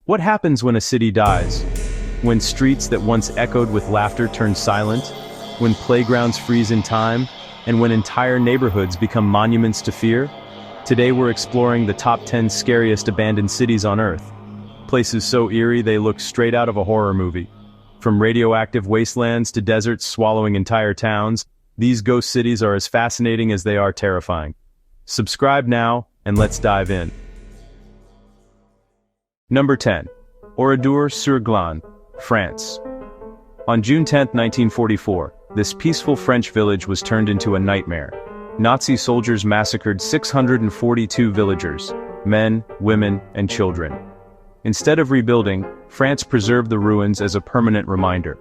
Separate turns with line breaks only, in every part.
What happens when a city dies? When streets that once echoed with laughter turn silent? When playgrounds freeze in time? And when entire neighborhoods become monuments to fear? Today we're exploring the top 10 scariest abandoned cities on Earth. Places so eerie they look straight out of a horror movie. From radioactive wastelands to deserts swallowing entire towns, these ghost cities are as fascinating as they are terrifying. Subscribe now, and let's dive in. Number 10. Oradour-sur-Glane, France. On June 10, 1944, this peaceful French village was turned into a nightmare. Nazi soldiers massacred 642 villagers, men, women, and children. Instead of rebuilding, France preserved the ruins as a permanent reminder.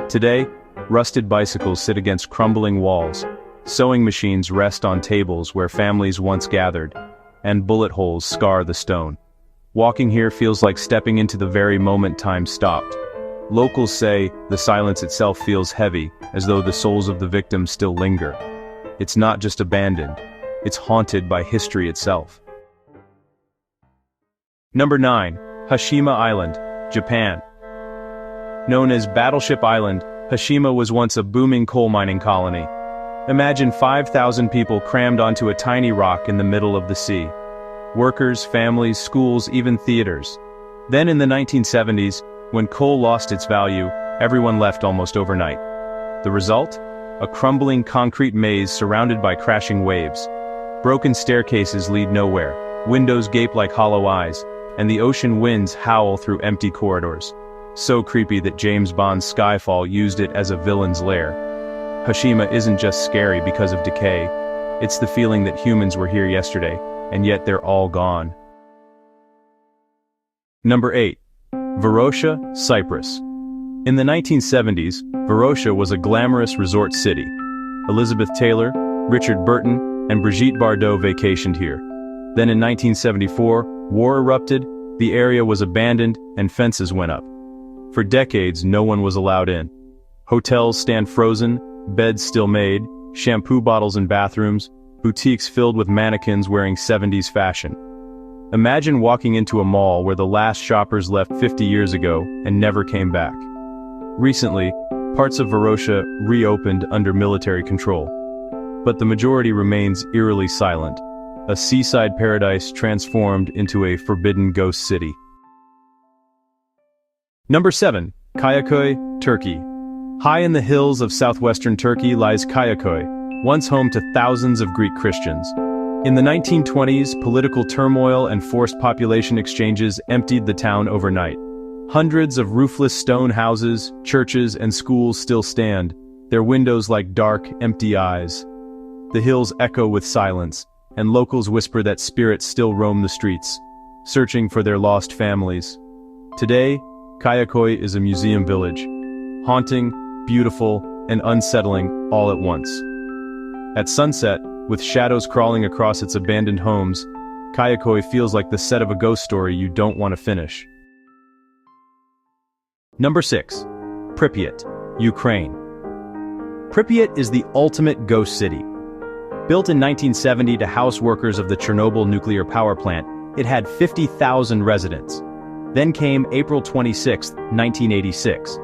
Today, rusted bicycles sit against crumbling walls, sewing machines rest on tables where families once gathered, and bullet holes scar the stone. Walking here feels like stepping into the very moment time stopped. Locals say the silence itself feels heavy, as though the souls of the victims still linger. It's not just abandoned, it's haunted by history itself. Number 9. Hashima Island, Japan. Known as Battleship Island, Hashima was once a booming coal mining colony. Imagine 5,000 people crammed onto a tiny rock in the middle of the sea. Workers, families, schools, even theaters. Then in the 1970s, when coal lost its value, everyone left almost overnight. The result? A crumbling concrete maze surrounded by crashing waves. Broken staircases lead nowhere, windows gape like hollow eyes, and the ocean winds howl through empty corridors. So creepy that James Bond's Skyfall used it as a villain's lair. Hashima isn't just scary because of decay, it's the feeling that humans were here yesterday, and yet they're all gone. Number 8. Varosha, Cyprus. In the 1970s, Varosha was a glamorous resort city. Elizabeth Taylor, Richard Burton, and Brigitte Bardot vacationed here. Then in 1974, war erupted, the area was abandoned, and fences went up. For decades, no one was allowed in. Hotels stand frozen, beds still made, shampoo bottles in bathrooms, boutiques filled with mannequins wearing 70s fashion. Imagine walking into a mall where the last shoppers left 50 years ago and never came back. Recently, parts of Varosha reopened under military control. But the majority remains eerily silent, a seaside paradise transformed into a forbidden ghost city. Number 7. Kayaköy, Turkey. High in the hills of southwestern Turkey lies Kayaköy, once home to thousands of Greek Christians. In the 1920s, political turmoil and forced population exchanges emptied the town overnight. Hundreds of roofless stone houses, churches, and schools still stand, their windows like dark, empty eyes. The hills echo with silence, and locals whisper that spirits still roam the streets, searching for their lost families. Today, Kayaköy is a museum village, haunting, beautiful, and unsettling all at once. At sunset, with shadows crawling across its abandoned homes, Kayaköy feels like the set of a ghost story you don't want to finish. Number 6. Pripyat, Ukraine. Pripyat is the ultimate ghost city. Built in 1970 to house workers of the Chernobyl nuclear power plant, it had 50,000 residents. Then came April 26, 1986.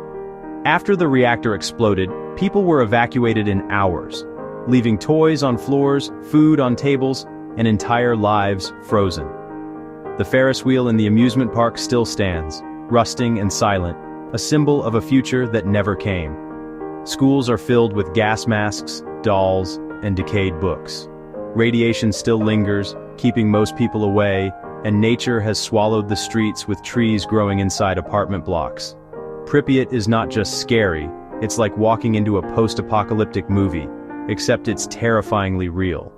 After the reactor exploded, people were evacuated in hours, leaving toys on floors, food on tables, and entire lives frozen. The Ferris wheel in the amusement park still stands, rusting and silent, a symbol of a future that never came. Schools are filled with gas masks, dolls, and decayed books. Radiation still lingers, keeping most people away, and nature has swallowed the streets with trees growing inside apartment blocks. Pripyat is not just scary, it's like walking into a post-apocalyptic movie, except it's terrifyingly real.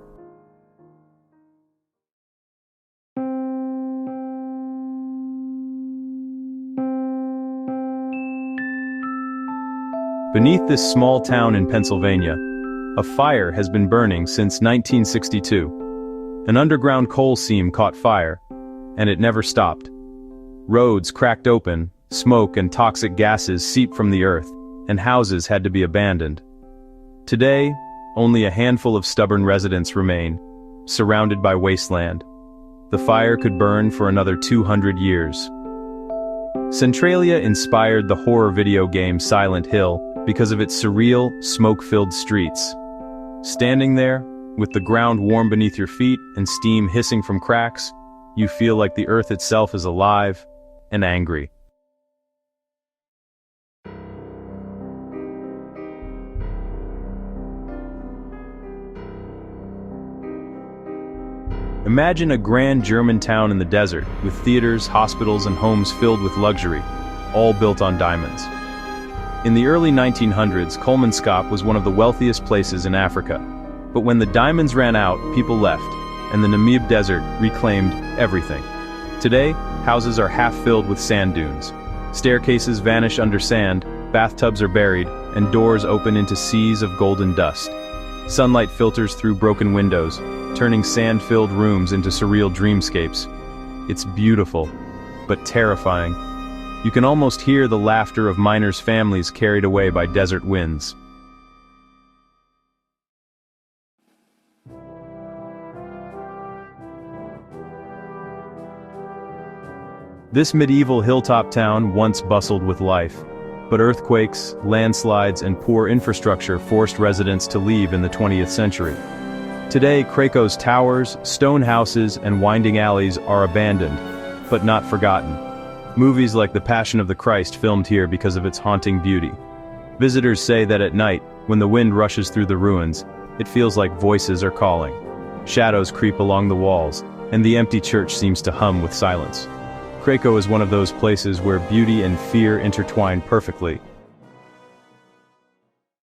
Beneath this small town in Pennsylvania, a fire has been burning since 1962. An underground coal seam caught fire, and it never stopped. Roads cracked open, smoke and toxic gases seeped from the earth, and houses had to be abandoned. Today, only a handful of stubborn residents remain, surrounded by wasteland. The fire could burn for another 200 years. Centralia inspired the horror video game Silent Hill because of its surreal, smoke-filled streets. Standing there, with the ground warm beneath your feet and steam hissing from cracks, you feel like the earth itself is alive and angry. Imagine a grand German town in the desert, with theaters, hospitals, and homes filled with luxury, all built on diamonds. In the early 1900s, Kolmanskop was one of the wealthiest places in Africa. But when the diamonds ran out, people left, and the Namib Desert reclaimed everything. Today, houses are half filled with sand dunes. Staircases vanish under sand, bathtubs are buried, and doors open into seas of golden dust. Sunlight filters through broken windows, turning sand-filled rooms into surreal dreamscapes. It's beautiful, but terrifying. You can almost hear the laughter of miners' families carried away by desert winds. This medieval hilltop town once bustled with life, but earthquakes, landslides, and poor infrastructure forced residents to leave in the 20th century. Today, Krakow's towers, stone houses, and winding alleys are abandoned, but not forgotten. Movies like The Passion of the Christ filmed here because of its haunting beauty. Visitors say that at night, when the wind rushes through the ruins, it feels like voices are calling. Shadows creep along the walls, and the empty church seems to hum with silence. Krakow is one of those places where beauty and fear intertwine perfectly.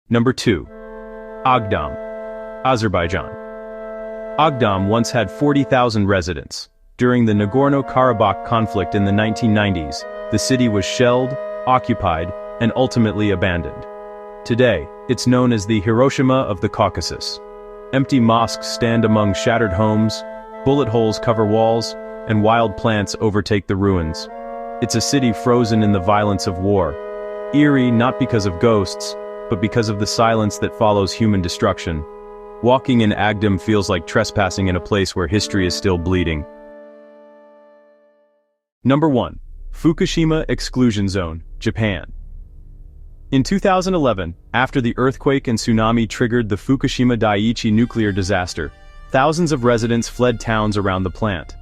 Number 2. Agdam, Azerbaijan. Agdam once had 40,000 residents. During the Nagorno-Karabakh conflict in the 1990s, the city was shelled, occupied, and ultimately abandoned. Today, it's known as the Hiroshima of the Caucasus. Empty mosques stand among shattered homes, bullet holes cover walls, and wild plants overtake the ruins. It's a city frozen in the violence of war. Eerie not because of ghosts, but because of the silence that follows human destruction. Walking in Agdam feels like trespassing in a place where history is still bleeding. Number 1. Fukushima Exclusion Zone, Japan. In 2011, after the earthquake and tsunami triggered the Fukushima Daiichi nuclear disaster, thousands of residents fled towns around the plant.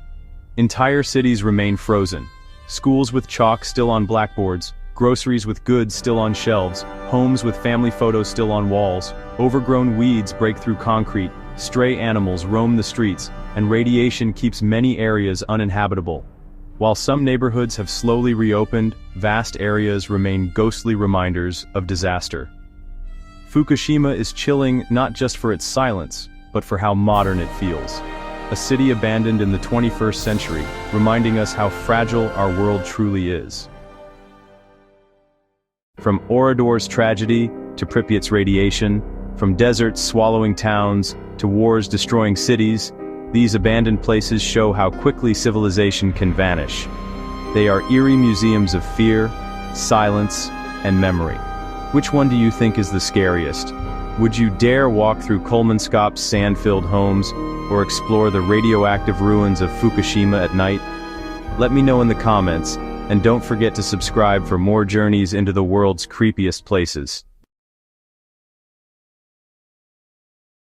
Entire cities remain frozen. Schools with chalk still on blackboards, groceries with goods still on shelves, homes with family photos still on walls, overgrown weeds break through concrete, stray animals roam the streets, and radiation keeps many areas uninhabitable. While some neighborhoods have slowly reopened, vast areas remain ghostly reminders of disaster. Fukushima is chilling not just for its silence, but for how modern it feels. A city abandoned in the 21st century, reminding us how fragile our world truly is. From Orador's tragedy to Pripyat's radiation, from deserts swallowing towns to wars destroying cities, these abandoned places show how quickly civilization can vanish. They are eerie museums of fear, silence, and memory. Which one do you think is the scariest? Would you dare walk through Kolmanskop's sand-filled homes, or explore the radioactive ruins of Fukushima at night? Let me know in the comments, and don't forget to subscribe for more journeys into the world's creepiest places.